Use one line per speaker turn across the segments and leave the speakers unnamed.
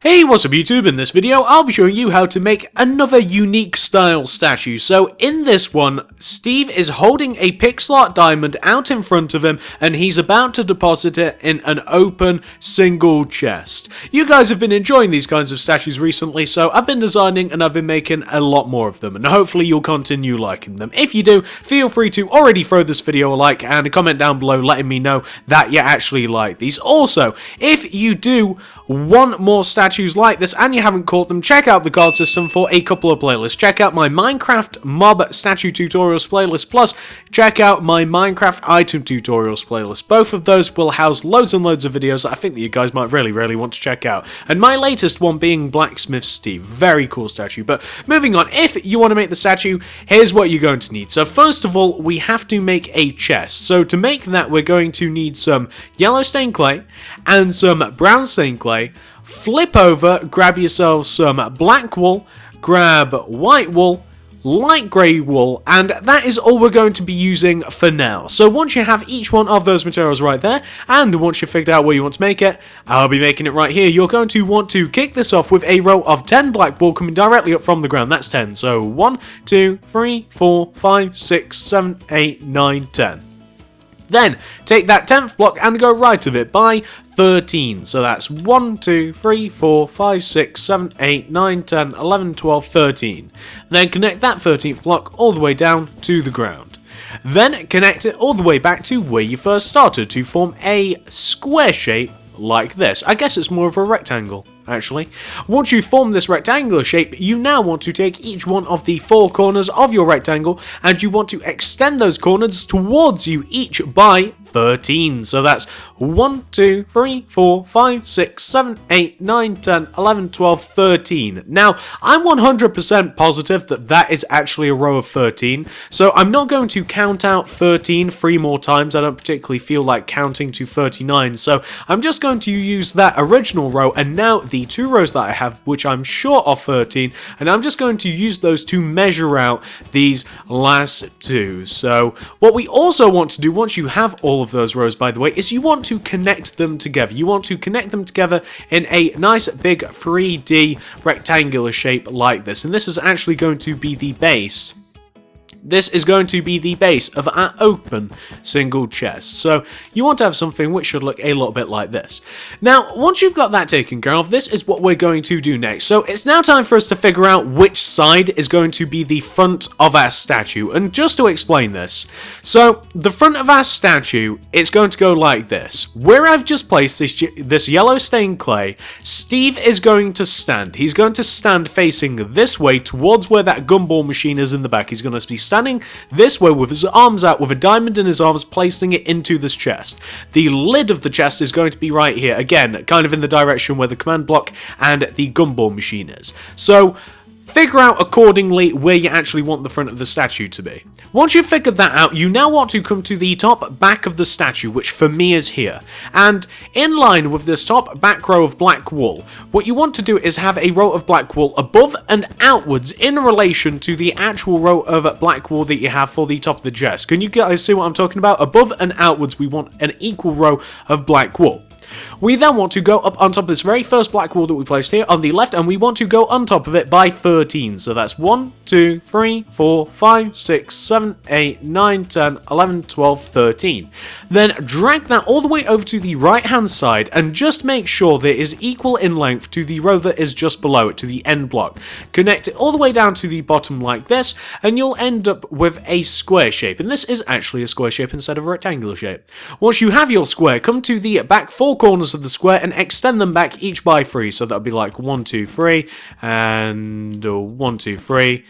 Hey, what's up YouTube? In this video, I'll be showing you how to make another unique style statue. So in this one, Steve is holding a pixel art diamond out in front of him and he's about to deposit it in an open single chest. You guys have been enjoying these kinds of statues recently, so I've been designing and I've been making a lot more of them and hopefully you'll continue liking them. If you do, feel free to already throw this video a like and a comment down below letting me know that you actually like these. Also, if you do want more statues like this and you haven't caught them, check out the card system for a couple of playlists. Check out my Minecraft mob statue tutorials playlist, plus check out my Minecraft item tutorials playlist. Both of those will house loads and loads of videos that I think that you guys might really want to check out. And my latest one being Blacksmith Steve. Very cool statue. But moving on, if you want to make the statue, here's what you're going to need. So first of all, we have to make a chest. So to make that, we're going to need some yellow stained clay and some brown stained clay. Flip over, grab yourself some black wool, grab white wool, light grey wool, and that is all we're going to be using for now. So once you have each one of those materials right there, and once you've figured out where you want to make it, I'll be making it right here, you're going to want to kick this off with a row of 10 black wool coming directly up from the ground. That's 10. So 1, 2, 3, 4, 5, 6, 7, 8, 9, 10. Then, take that 10th block and go right of it by 13. So that's 1, 2, 3, 4, 5, 6, 7, 8, 9, 10, 11, 12, 13. Then connect that 13th block all the way down to the ground. Then connect it all the way back to where you first started to form a square shape like this. I guess it's more of a rectangle, actually. Once you form this rectangular shape, you now want to take each one of the 4 corners of your rectangle and you want to extend those corners towards you each by 13. So that's 1, 2, 3, 4, 5, 6, 7, 8, 9, 10, 11, 12, 13. Now, I'm 100% positive that that is actually a row of 13, so I'm not going to count out 13 3 more times. I don't particularly feel like counting to 39, so I'm just going to use that original row and now the 2 rows that I have, which I'm sure are 13, and I'm just going to use those to measure out these last 2. So what we also want to do once you have all of those rows, by the way, is you want to connect them together. You want to connect them together in a nice big 3D rectangular shape like this, and this is actually going to be the base. This is going to be the base of our open single chest. So you want to have something which should look a little bit like this. Now, once you've got that taken care of, this is what we're going to do next. So it's now time for us to figure out which side is going to be the front of our statue. And just to explain this, so the front of our statue, it's going to go like this. Where I've just placed this yellow stained clay, Steve is going to stand. He's going to stand facing this way towards where that gumball machine is in the back. He's going to be standing this way with his arms out with a diamond in his arms, placing it into this chest. The lid of the chest is going to be right here, again, kind of in the direction where the command block and the gumball machine is. So figure out accordingly where you actually want the front of the statue to be. Once you've figured that out, you now want to come to the top back of the statue, which for me is here. And in line with this top back row of black wool, what you want to do is have a row of black wool above and outwards in relation to the actual row of black wool that you have for the top of the chest. Can you guys see what I'm talking about? Above and outwards, we want an equal row of black wool. We then want to go up on top of this very first black wool that we placed here on the left, and we want to go on top of it by 13. So that's 1, 2, 3, 4, 5, 6, 7, 8, 9, 10, 11, 12, 13. Then drag that all the way over to the right hand side and just make sure that it is equal in length to the row that is just below it, to the end block. Connect it all the way down to the bottom like this, and you'll end up with a square shape. And this is actually a square shape instead of a rectangular shape. Once you have your square, come to the back 4 corners of the square and extend them back each by 3. So that'll be like 1, 2, 3, and 1, 2, 3.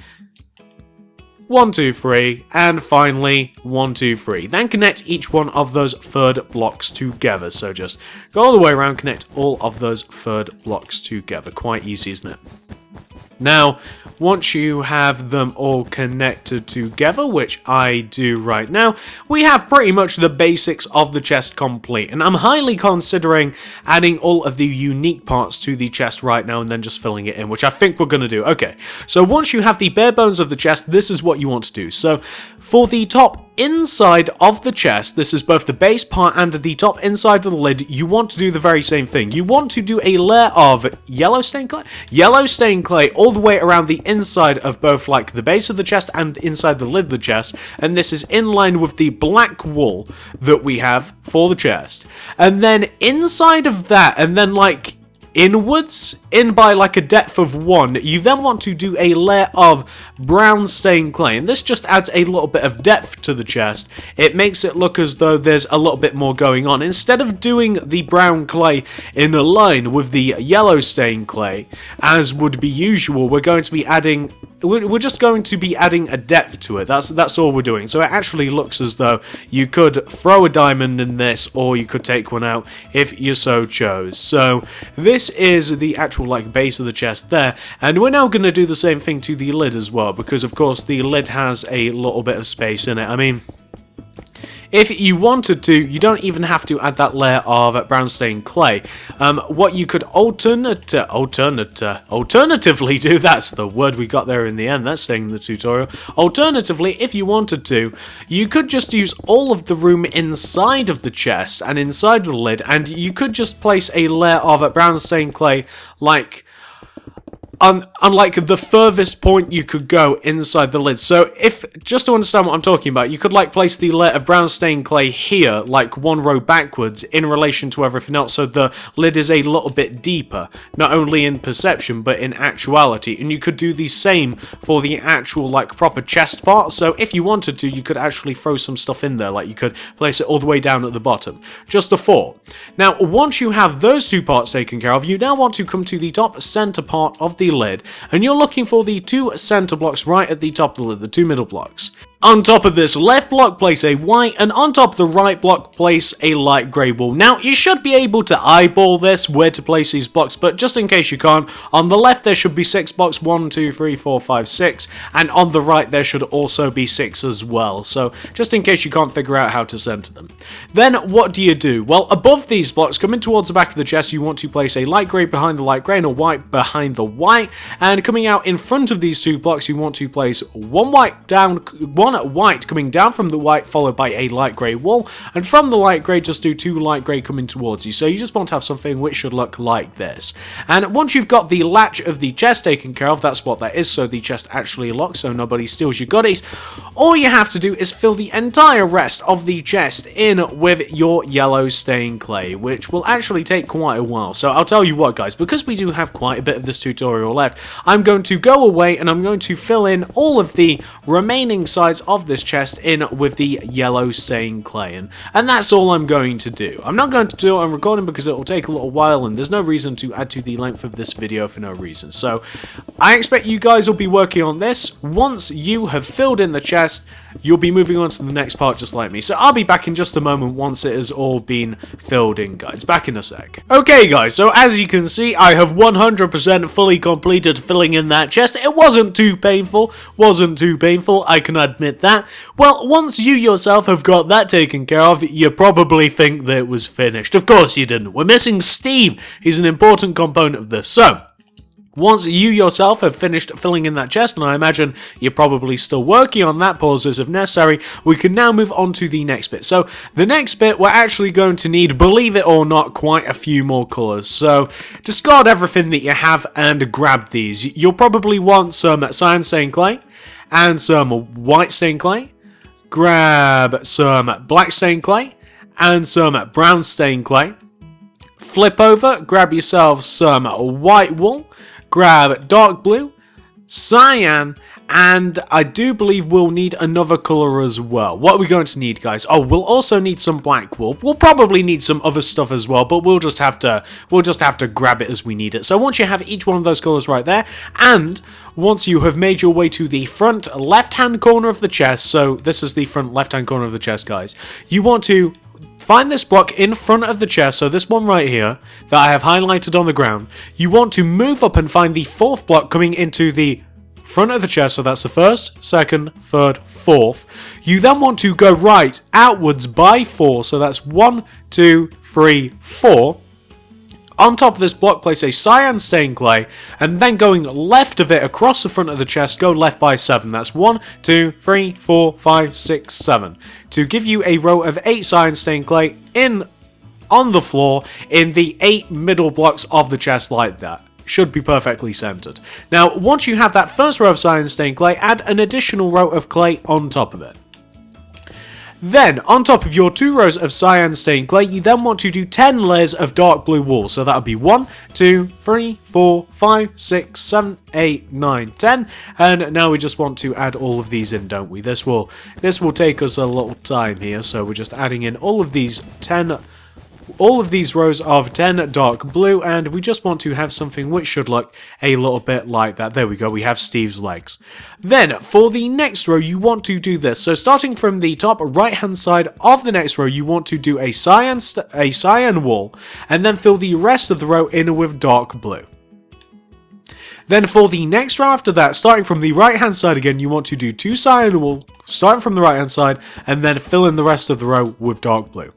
1, 2, 3, and finally 1, 2, 3. Then connect each one of those third blocks together. So just go all the way around, connect all of those third blocks together. Quite easy, isn't it? Now, once you have them all connected together, which I do right now, we have pretty much the basics of the chest complete. And I'm highly considering adding all of the unique parts to the chest right now and then just filling it in, which I think we're going to do. Okay, so once you have the bare bones of the chest, this is what you want to do. So for the top inside of the chest, this is both the base part and the top inside of the lid, you want to do the very same thing. You want to do a layer of yellow stained clay? Yellow stained clay all the way around the inside of both like the base of the chest and inside the lid of the chest, and this is in line with the black wool that we have for the chest. And then inside of that, and then like inwards, in by like a depth of 1, you then want to do a layer of brown stained clay, and this just adds a little bit of depth to the chest. It makes it look as though there's a little bit more going on. Instead of doing the brown clay in a line with the yellow stained clay, as would be usual, we're just going to be adding a depth to it. That's all we're doing. So it actually looks as though you could throw a diamond in this, or you could take one out if you so chose. So this is the actual like base of the chest there, and we're now going to do the same thing to the lid as well, because of course the lid has a little bit of space in it. I mean, if you wanted to, you don't even have to add that layer of brown stained clay. What you could alternatively do, that's the word we got there in the end, that's saying in the tutorial. Alternatively, if you wanted to, you could just use all of the room inside of the chest and inside the lid, and you could just place a layer of brown stained clay like on like the furthest point you could go inside the lid. So if, just to understand what I'm talking about, you could like place the layer of brown stained clay here, like 1 row backwards in relation to everything else, so the lid is a little bit deeper, not only in perception but in actuality. And you could do the same for the actual like proper chest part. So if you wanted to, you could actually throw some stuff in there, like you could place it all the way down at the bottom, just the 4. Now once you have those 2 parts taken care of, you now want to come to the top center part of the lid, and you're looking for the 2 center blocks right at the top of the lid, the 2 middle blocks. On top of this left block, place a white, and on top of the right block, place a light grey wool. Now, you should be able to eyeball this, where to place these blocks, but just in case you can't, on the left there should be 6 blocks, 1, 2, 3, 4, 5, 6, and on the right there should also be 6 as well, so just in case you can't figure out how to center them. Then, what do you do? Well, above these blocks, coming towards the back of the chest, you want to place a light grey behind the light grey and a white behind the white, and coming out in front of these 2 blocks, you want to place one white coming down from the white, followed by a light grey wool, and from the light grey just do 2 light grey coming towards you. So you just want to have something which should look like this. And once you've got the latch of the chest taken care of, that's what that is, so the chest actually locks so nobody steals your goodies, all you have to do is fill the entire rest of the chest in with your yellow stained clay, which will actually take quite a while. So I'll tell you what, guys, because we do have quite a bit of this tutorial left, I'm going to go away and I'm going to fill in all of the remaining sides of this chest in with the yellow stained clay, and that's all I'm going to do. I'm not going to do it on recording because it will take a little while, and there's no reason to add to the length of this video for no reason. So I expect you guys will be working on this. Once you have filled in the chest, you'll be moving on to the next part just like me. So I'll be back in just a moment once it has all been filled in, guys. Back in a sec. Okay, guys, so as you can see, I have 100% fully completed filling in that chest. It wasn't too painful, I can admit that. Well, once you yourself have got that taken care of, you probably think that it was finished. Of course you didn't. We're missing Steve. He's an important component of this. So, once you yourself have finished filling in that chest, and I imagine you're probably still working on that, pauses if necessary, we can now move on to the next bit. So, the next bit, we're actually going to need, believe it or not, quite a few more colours. So, discard everything that you have and grab these. You'll probably want some cyan stained clay and some white stained clay. Grab some black stained clay and some brown stained clay. Flip over, grab yourself some white wool. Grab dark blue, cyan, and I do believe we'll need another colour as well. What are we going to need, guys? Oh, we'll also need some black wool. We'll probably need some other stuff as well, but we'll just have to grab it as we need it. So once you have each one of those colours right there, and once you have made your way to the front left-hand corner of the chest, so this is the front left-hand corner of the chest, guys, you want to find this block in front of the chest, so this one right here, that I have highlighted on the ground. You want to move up and find the 4th block coming into the front of the chest, so that's the 1st, 2nd, 3rd, 4th. You then want to go right outwards by 4, so that's 1, 2, 3, 4. On top of this block, place a cyan stained clay, and then going left of it across the front of the chest, go left by 7. That's 1, 2, 3, 4, 5, 6, 7. To give you a row of 8 cyan stained clay on the floor in the 8 middle blocks of the chest like that. Should be perfectly centered. Now, once you have that first row of cyan stained clay, add an additional row of clay on top of it. Then, on top of your 2 rows of cyan stained clay, you then want to do 10 layers of dark blue wool. So that would be 1, 2, 3, 4, 5, 6, 7, 8, 9, 10. And now we just want to add all of these in, don't we? This will take us a little time here. So we're just adding in all of these rows of 10 dark blue, and we just want to have something which should look a little bit like that. There we go, we have Steve's legs. Then, for the next row, you want to do this. So starting from the top right-hand side of the next row, you want to do a cyan wall, and then fill the rest of the row in with dark blue. Then for the next row after that, starting from the right-hand side again, you want to do 2 cyan wool, starting from the right-hand side, and then fill in the rest of the row with dark blue.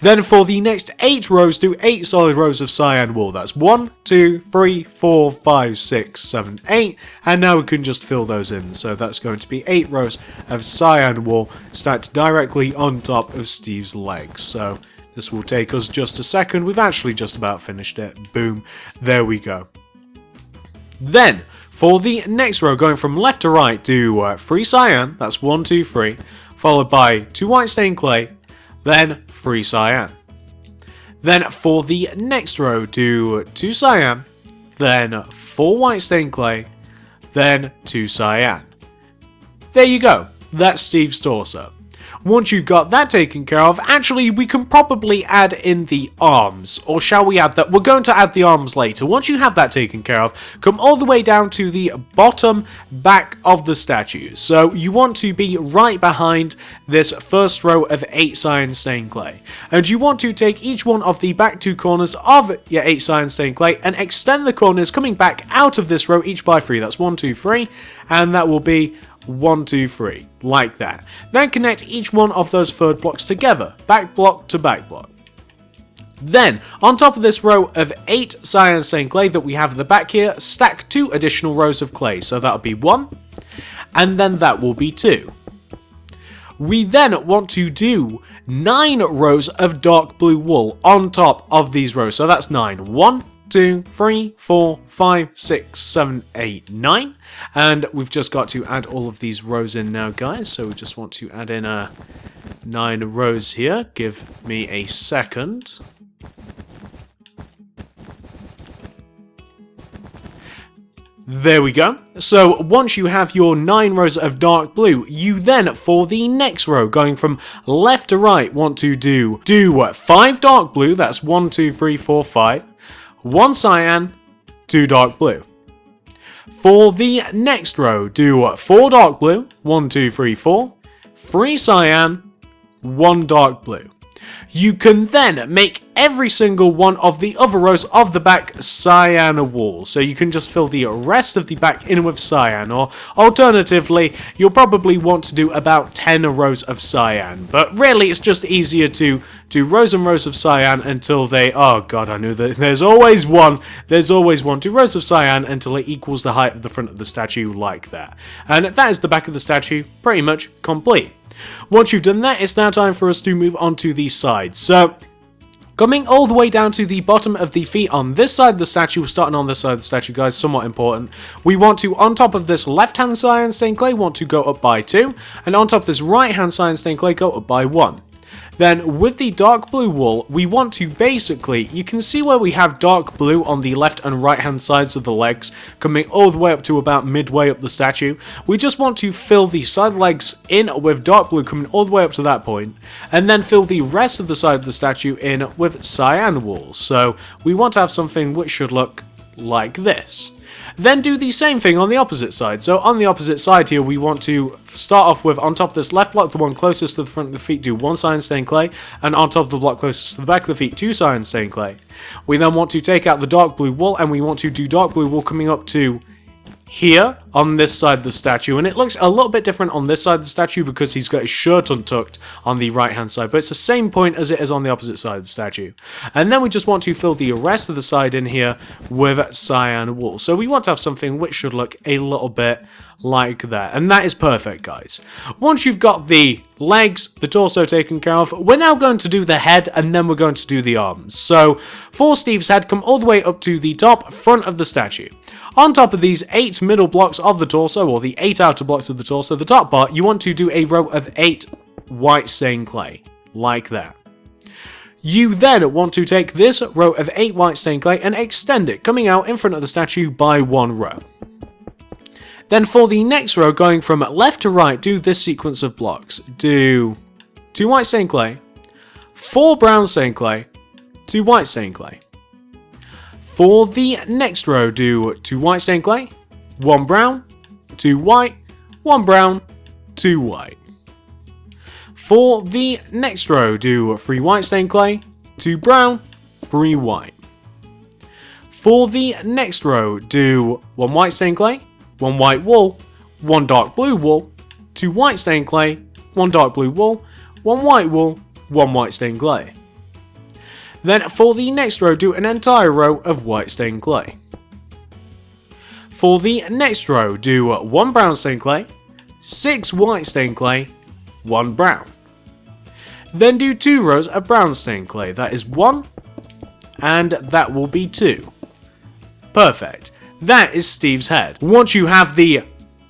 Then for the next 8 rows, do 8 solid rows of cyan wool. That's 1, 2, 3, 4, 5, 6, 7, 8. And now we can just fill those in. So that's going to be 8 rows of cyan wool stacked directly on top of Steve's legs. So this will take us just a second. We've actually just about finished it. Boom. There we go. Then, for the next row, going from left to right, do 3 cyan. That's 1, 2, 3. Followed by 2 white stained clay. Then 3 cyan. Then for the next row, do 2 cyan, then 4 white stained clay, then 2 cyan. There you go, that's Steve's torso. Once you've got that taken care of, actually we can probably add in the arms. Or shall we add that? We're going to add the arms later. Once you have that taken care of, come all the way down to the bottom back of the statue. So you want to be right behind this first row of 8 cyan stained clay. And you want to take each one of the back 2 corners of your 8 cyan stained clay and extend the corners coming back out of this row each by 3. That's 1, 2, 3. And that will be 1, 2, 3, like that. Then connect each one of those third blocks together, back block to back block. Then, on top of this row of 8 cyan stained clay that we have at the back here, stack 2 additional rows of clay. So that'll be 1, and then that will be 2. We then want to do 9 rows of dark blue wool on top of these rows. So that's 9. 1, 2, 3, 4, 5, 6, 7, 8, 9. And we've just got to add all of these rows in now, guys. So we just want to add in 9 rows here. Give me a second. There we go. So once you have your 9 rows of dark blue, you then, for the next row, going from left to right, want to do 5 dark blue. That's 1, 2, 3, 4, 5. 1 cyan, 2 dark blue. For the next row, do 4 dark blue, 1, 2, 3, 4, 3 cyan, 1 dark blue. You can then make every single one of the other rows of the back cyan wool. So you can just fill the rest of the back in with cyan, or alternatively, you'll probably want to do about 10 rows of cyan. But really, it's just easier to do rows and rows of cyan until they, oh god, I knew that there's always one. Do rows of cyan until it equals the height of the front of the statue like that. And that is the back of the statue pretty much complete. Once you've done that, it's now time for us to move on to the sides. So, coming all the way down to the bottom of the feet on this side of the statue, we're starting on this side of the statue, guys, somewhat important. We want to, on top of this left-hand cyan stained clay, want to go up by 2, and on top of this right-hand cyan stained clay, go up by 1. Then, with the dark blue wool, we want to basically, you can see where we have dark blue on the left and right hand sides of the legs, coming all the way up to about midway up the statue. We just want to fill the side legs in with dark blue coming all the way up to that point, and then fill the rest of the side of the statue in with cyan wool. So, we want to have something which should look like this. Then do the same thing on the opposite side. So on the opposite side here, we want to start off with, on top of this left block, the one closest to the front of the feet, do 1 cyan stained clay, and on top of the block closest to the back of the feet, 2 cyan stained clay. We then want to take out the dark blue wool, and we want to do dark blue wool coming up to here on this side of the statue, and it looks a little bit different on this side of the statue because he's got his shirt untucked on the right hand side, but it's the same point as it is on the opposite side of the statue. And then we just want to fill the rest of the side in here with cyan wool. So we want to have something which should look a little bit like that, and that is perfect, guys. Once you've got the legs, the torso taken care of, we're now going to do the head, and then we're going to do the arms. So for Steve's head, come all the way up to the top front of the statue. On top of these 8 middle blocks of the torso, or the 8 outer blocks of the torso, the top part, you want to do a row of 8 white stained clay, like that. You then want to take this row of 8 white stained clay and extend it, coming out in front of the statue by 1 row. Then for the next row, going from left to right, do this sequence of blocks. Do 2 white stained clay, 4 brown stained clay, 2 white stained clay. For the next row, do 2 white stained clay, 1 brown, 2 white, 1 brown, 2 white. For the next row, do 3 white stained clay, 2 brown, 3 white. For the next row, do 1 white stained clay, 1 white wool, 1 dark blue wool, 2 white stained clay, 1 dark blue wool, 1 white wool, 1 white stained clay. Then for the next row, do an entire row of white stained clay. For the next row, do 1 brown stained clay, 6 white stained clay, 1 brown. Then do 2 rows of brown stained clay, that is 1, and that will be 2. Perfect. That is Steve's head. Once you have the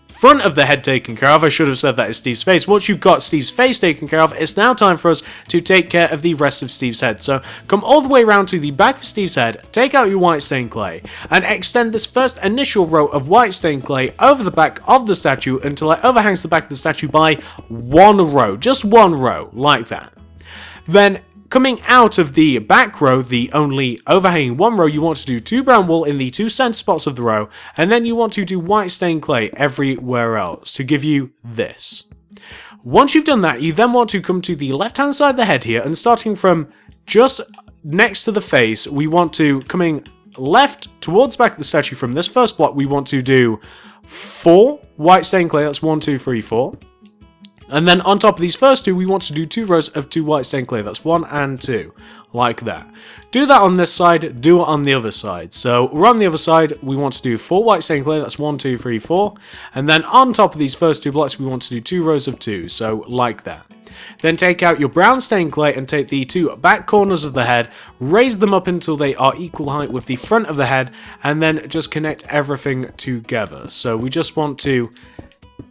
front of the head taken care of, I should have said that is Steve's face. Once you've got Steve's face taken care of, it's now time for us to take care of the rest of Steve's head. So come all the way around to the back of Steve's head, take out your white stained clay, and extend this first initial row of white stained clay over the back of the statue until it overhangs the back of the statue by 1 row. Just 1 row, like that. Then coming out of the back row, the only overhanging 1 row, you want to do 2 brown wool in the 2 center spots of the row, and then you want to do white stained clay everywhere else to give you this. Once you've done that, you then want to come to the left hand side of the head here, and starting from just next to the face, we want to, coming left towards the back of the statue from this first block, we want to do 4 white stained clay, that's 1, 2, 3, 4. And then on top of these first 2, we want to do 2 rows of 2 white stained clay. That's 1 and 2, like that. Do that on this side, do it on the other side. So we're on the other side, we want to do 4 white stained clay. That's 1, 2, 3, 4. And then on top of these first 2 blocks, we want to do 2 rows of 2, so like that. Then take out your brown stained clay and take the 2 back corners of the head, raise them up until they are equal height with the front of the head, and then just connect everything together. So we just want to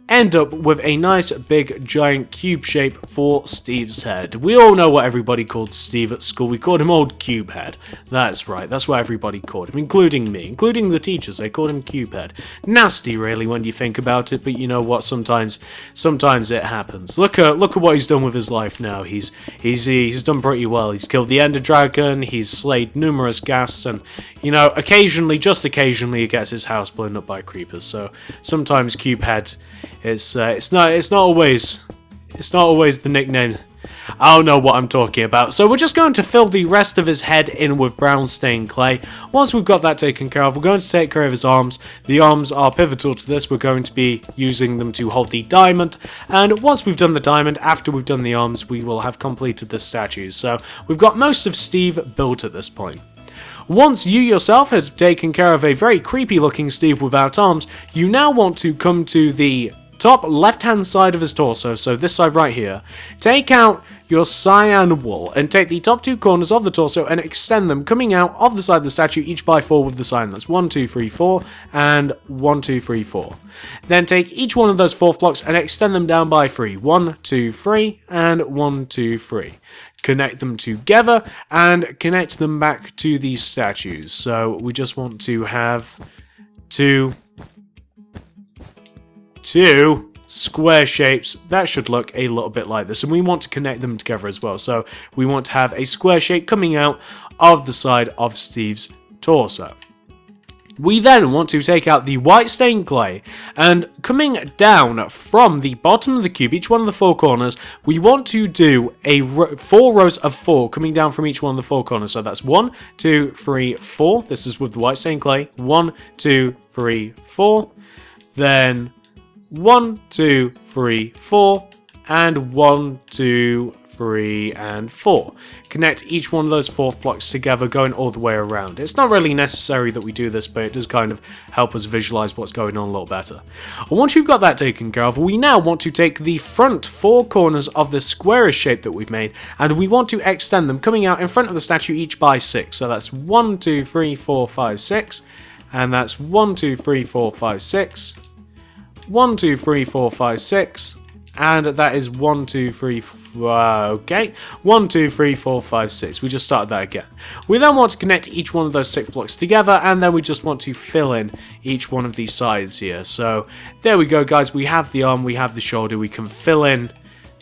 end up with a nice big giant cube shape for Steve's head. We all know what everybody called Steve at school. We called him Old Cube Head. That's right, that's what everybody called him, including me, including the teachers. They called him Cube Head. Nasty really when you think about it, but you know what, sometimes it happens. Look at what he's done with his life now. He's done pretty well. He's killed the Ender Dragon, he's slayed numerous ghasts, and you know, occasionally, just occasionally, he gets his house blown up by creepers. So sometimes Cube Head, it's not always the nickname. I don't know what I'm talking about. So we're just going to fill the rest of his head in with brown stained clay. Once we've got that taken care of, we're going to take care of his arms. The arms are pivotal to this. We're going to be using them to hold the diamond. And once we've done the diamond, after we've done the arms, we will have completed the statue. So we've got most of Steve built at this point. Once you yourself have taken care of a very creepy looking Steve without arms, you now want to come to the top left hand side of his torso, so this side right here. Take out your cyan wool and take the top 2 corners of the torso and extend them, coming out of the side of the statue each by 4 with the cyan. That's 1, 2, 3, 4 and 1, 2, 3, 4. Then take each one of those 4th blocks and extend them down by 3. 1, 2, 3 and 1, 2, 3. Connect them together and connect them back to these statues. So we just want to have two square shapes that should look a little bit like this, and we want to connect them together as well. So we want to have a square shape coming out of the side of Steve's torso. We then want to take out the white stained clay, and coming down from the bottom of the cube, each one of the 4 corners, we want to do 4 rows of 4 coming down from each one of the 4 corners. So that's 1, 2, 3, 4. This is with the white stained clay. 1, 2, 3, 4. Then 1, 2, 3, 4. And 1, 2, 3, and 4. Connect each one of those 4th blocks together, going all the way around. It's not really necessary that we do this, but it does kind of help us visualize what's going on a little better. And once you've got that taken care of, we now want to take the front 4 corners of the squarish shape that we've made, and we want to extend them, coming out in front of the statue each by 6. So that's 1, 2, 3, 4, 5, 6. And that's 1, 2, 3, 4, 5, 6. 1, 2, 3, 4, 5, 6. And that is 1, 2, 3, okay. 1, 2, 3, 4, 5, 6. We just started that again. We then want to connect each one of those 6 blocks together, and then we just want to fill in each one of these sides here. So there we go, guys. We have the arm, we have the shoulder. We can fill in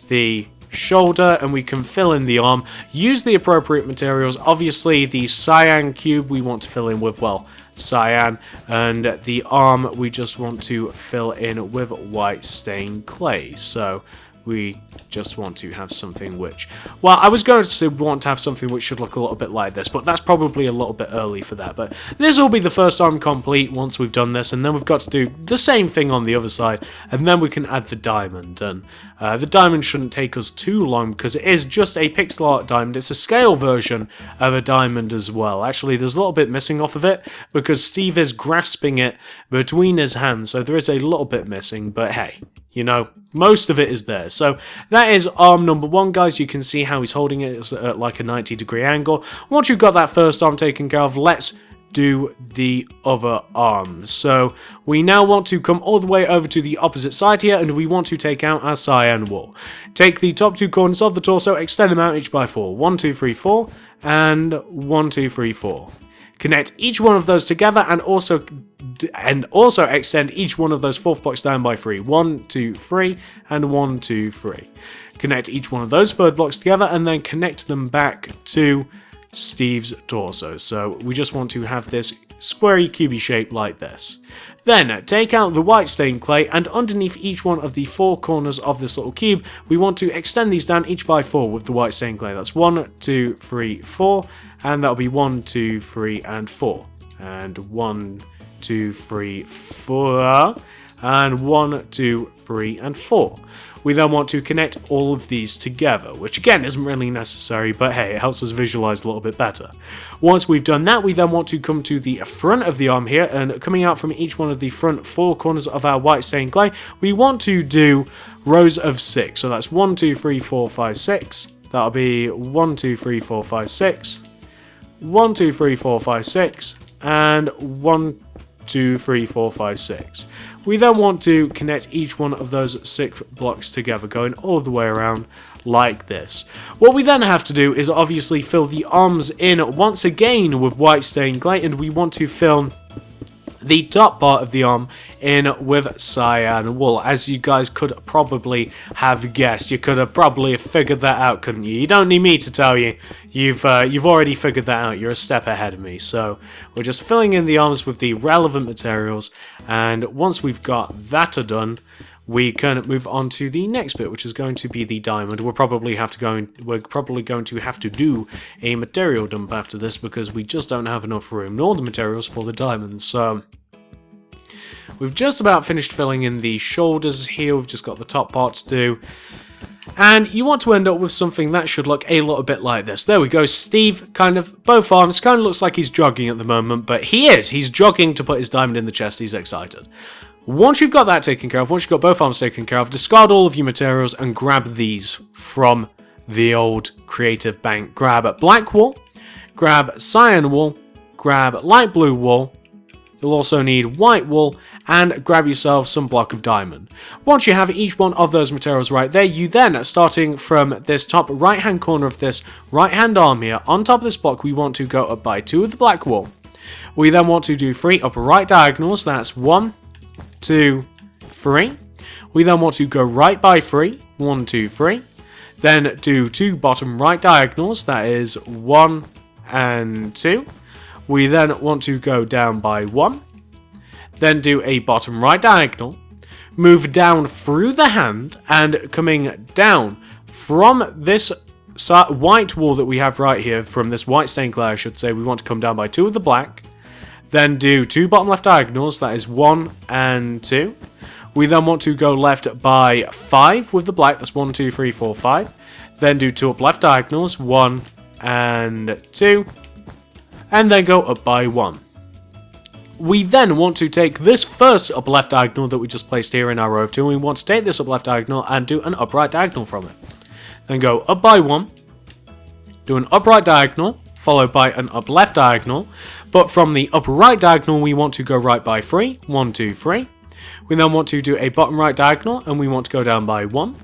the shoulder and we can fill in the arm. Use the appropriate materials. Obviously, the cyan cube we want to fill in with, well, cyan, and the arm we just want to fill in with white stained clay. So we just want to have something which, well, I was going to want to have something which should look a little bit like this, but that's probably a little bit early for that. But this will be the first arm complete once we've done this, and then we've got to do the same thing on the other side, and then we can add the diamond. And the diamond shouldn't take us too long because it is just a pixel art diamond. It's a scale version of a diamond as well. Actually, there's a little bit missing off of it because Steve is grasping it between his hands, so there is a little bit missing, but hey, you know, most of it is there. So that is arm number 1, guys. You can see how he's holding it at like a 90-degree angle. Once you've got that first arm taken care of, let's do the other arm. So we now want to come all the way over to the opposite side here, and we want to take out our cyan wool. Take the top 2 corners of the torso, extend them out each by 4. 1, 2, 3, 4, and 1, 2, 3, 4. Connect each one of those together, and also extend each one of those 4th blocks down by 3. 1, 2, 3, and 1, 2, 3. Connect each one of those 3rd blocks together, and then connect them back to Steve's torso. So we just want to have this squarey cubey shape like this. Then take out the white stained clay, and underneath each one of the 4 corners of this little cube, we want to extend these down each by 4 with the white stained clay. That's 1, 2, 3, 4, and that'll be 1, 2, 3, and 4. And 1, 2, 3, 4, and 1, 2, 3, and 4. We then want to connect all of these together, which again isn't really necessary, but hey, it helps us visualize a little bit better. Once we've done that, we then want to come to the front of the arm here, and coming out from each one of the front 4 corners of our white stained clay, we want to do rows of 6. So that's 1, 2, 3, 4, 5, 6. That'll be 1, 2, 3, 4, 5, 6. 1, 2, 3, 4, 5, 6. And 1, 2, 3, 4, 5, 6. We then want to connect each one of those 6 blocks together, going all the way around like this. What we then have to do is obviously fill the arms in once again with white stained clay, and we want to fill the top part of the arm in with cyan wool. As you guys could probably have guessed, you could have probably figured that out, couldn't you? You don't need me to tell you. You've already figured that out. You're a step ahead of me. So we're just filling in the arms with the relevant materials, and once we've got that done, we can move on to the next bit, which is going to be the diamond. We're probably going to have to do a material dump after this because we just don't have enough room nor the materials for the diamonds. So we've just about finished filling in the shoulders here. We've just got the top part to do. And you want to end up with something that should look a little bit like this. There we go. Steve, kind of, both arms, kind of looks like he's jogging at the moment, but he's jogging to put his diamond in the chest. He's excited. Once you've got that taken care of, once you've got both arms taken care of, discard all of your materials and grab these from the old creative bank. Grab black wool, grab cyan wool, grab light blue wool. You'll also need white wool, and grab yourself some block of diamond. Once you have each one of those materials right there, you then, starting from this top right hand corner of this right hand arm here, on top of this block we want to go up by 2 of the black wool. We then want to do 3 upper right diagonals. That's 1, 2, 3. We then want to go right by 3, 1, 2, 3. Then do 2 bottom right diagonals, that is 1 and 2. We then want to go down by 1. Then do a bottom right diagonal. Move down through the hand, and coming down from this white wall that we have right here, from this white stained glass, I should say, we want to come down by 2 with the black. Then do 2 bottom left diagonals, that is 1 and 2. We then want to go left by 5 with the black, that's 1, 2, 3, 4, 5. Then do 2 up left diagonals, 1 and 2. And then go up by 1. We then want to take this first up left diagonal that we just placed here in our row of 2, and we want to take this up left diagonal and do an upright diagonal from it. Then go up by 1, do an upright diagonal, followed by an up left diagonal, but from the up right diagonal we want to go right by 3, 1, 2, 3. We then want to do a bottom right diagonal, and we want to go down by 1.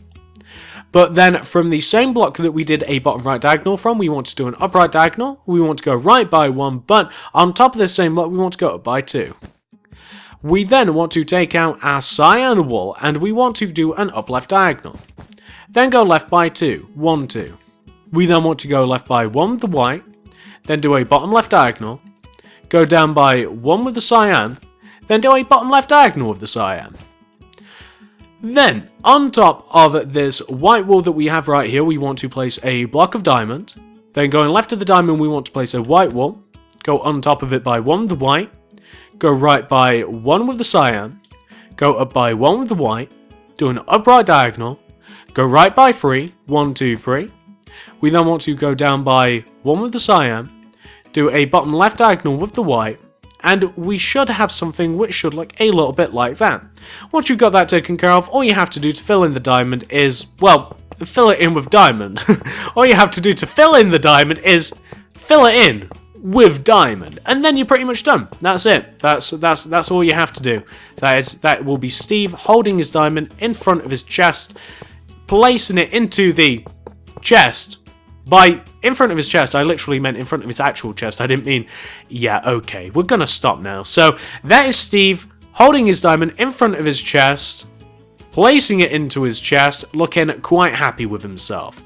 But then from the same block that we did a bottom right diagonal from, we want to do an upright diagonal. We want to go right by 1, but on top of this same block, we want to go up by 2. We then want to take out our cyan wall, and we want to do an up left diagonal. Then go left by 2, 1, 2. We then want to go left by 1 with the white, then do a bottom left diagonal, go down by 1 with the cyan, then do a bottom left diagonal with the cyan. Then, on top of this white wall that we have right here, we want to place a block of diamond. Then going left of the diamond, we want to place a white wall. Go on top of it by 1 with the white. Go right by 1 with the cyan. Go up by 1 with the white. Do an upright diagonal. Go right by 3. 1, 2, 3. We then want to go down by 1 with the cyan. Do a bottom left diagonal with the white. And we should have something which should look a little bit like that. Once you've got that taken care of, all you have to do to fill in the diamond is, well, fill it in with diamond. All you have to do to fill in the diamond is fill it in with diamond, and then you're pretty much done. That's it. That's all you have to do. That will be Steve holding his diamond in front of his chest, placing it into the chest. By in front of his chest, I literally meant in front of his actual chest. I didn't mean, yeah, okay, we're gonna stop now. So that is Steve holding his diamond in front of his chest, placing it into his chest, looking quite happy with himself.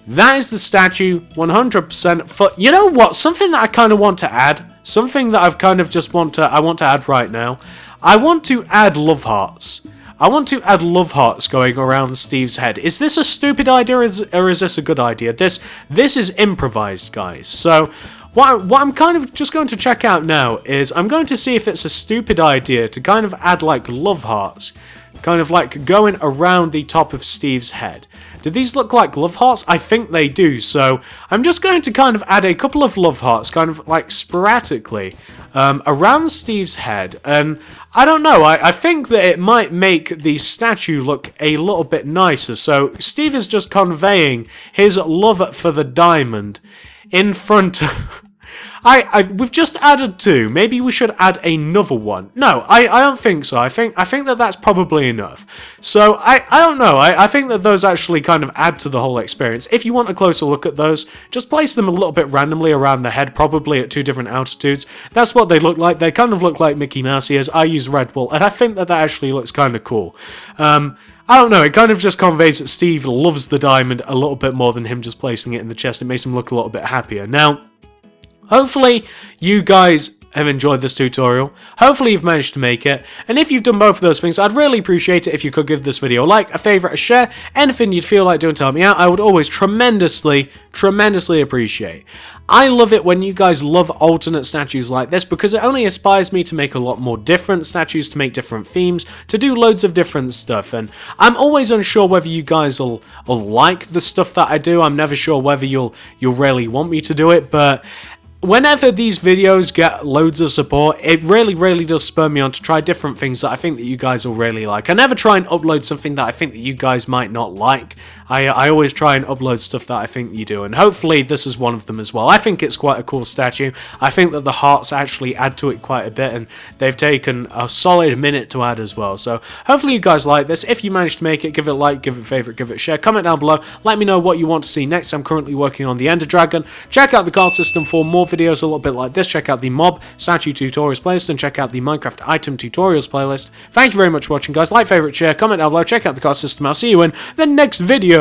That is the statue, 100% for, you know what, something that I kind of want to add, something that I've kind of just want to add right now. I want to add love hearts. I want to add love hearts going around Steve's head. Is this a stupid idea or is this a good idea? This is improvised, guys. So what I'm kind of just going to check out now is I'm going to see if it's a stupid idea to kind of add like love hearts, kind of like going around the top of Steve's head. Do these look like love hearts? I think they do. So I'm just going to kind of add a couple of love hearts kind of like sporadically around Steve's head, and I don't know, I think that it might make the statue look a little bit nicer. So Steve is just conveying his love for the diamond in front of... we've just added 2. Maybe we should add another one. No, I don't think so. I think that that's probably enough. So I don't know. I think that those actually kind of add to the whole experience. If you want a closer look at those, just place them a little bit randomly around the head, probably at 2 different altitudes. That's what they look like. They kind of look like Mickey Mouse ears. I use red wool, and I think that actually looks kind of cool. I don't know, it kind of just conveys that Steve loves the diamond a little bit more than him just placing it in the chest. It makes him look a little bit happier. Now, hopefully you guys have enjoyed this tutorial. Hopefully you've managed to make it. And if you've done both of those things, I'd really appreciate it if you could give this video a like, a favourite, a share, anything you'd feel like doing to help me out. I would always tremendously appreciate. I love it when you guys love alternate statues like this, because it only inspires me to make a lot more different statues, to make different themes, to do loads of different stuff. And I'm always unsure whether you guys will like the stuff that I do. I'm never sure whether you'll really want me to do it, but whenever these videos get loads of support, it really does spur me on to try different things that I think that you guys will really like. I never try and upload something that I think that you guys might not like. I always try and upload stuff that I think you do, and hopefully this is one of them as well. I think it's quite a cool statue. I think that the hearts actually add to it quite a bit, and they've taken a solid minute to add as well. So hopefully you guys like this. If you manage to make it, give it a like, give it a favourite, give it a share, comment down below, let me know what you want to see next. I'm currently working on the Ender Dragon. Check out the card system for more videos a little bit like this. Check out the mob statue tutorials playlist, and check out the Minecraft item tutorials playlist. Thank you very much for watching, guys. Like, favourite, share, comment down below, check out the card system. I'll see you in the next video.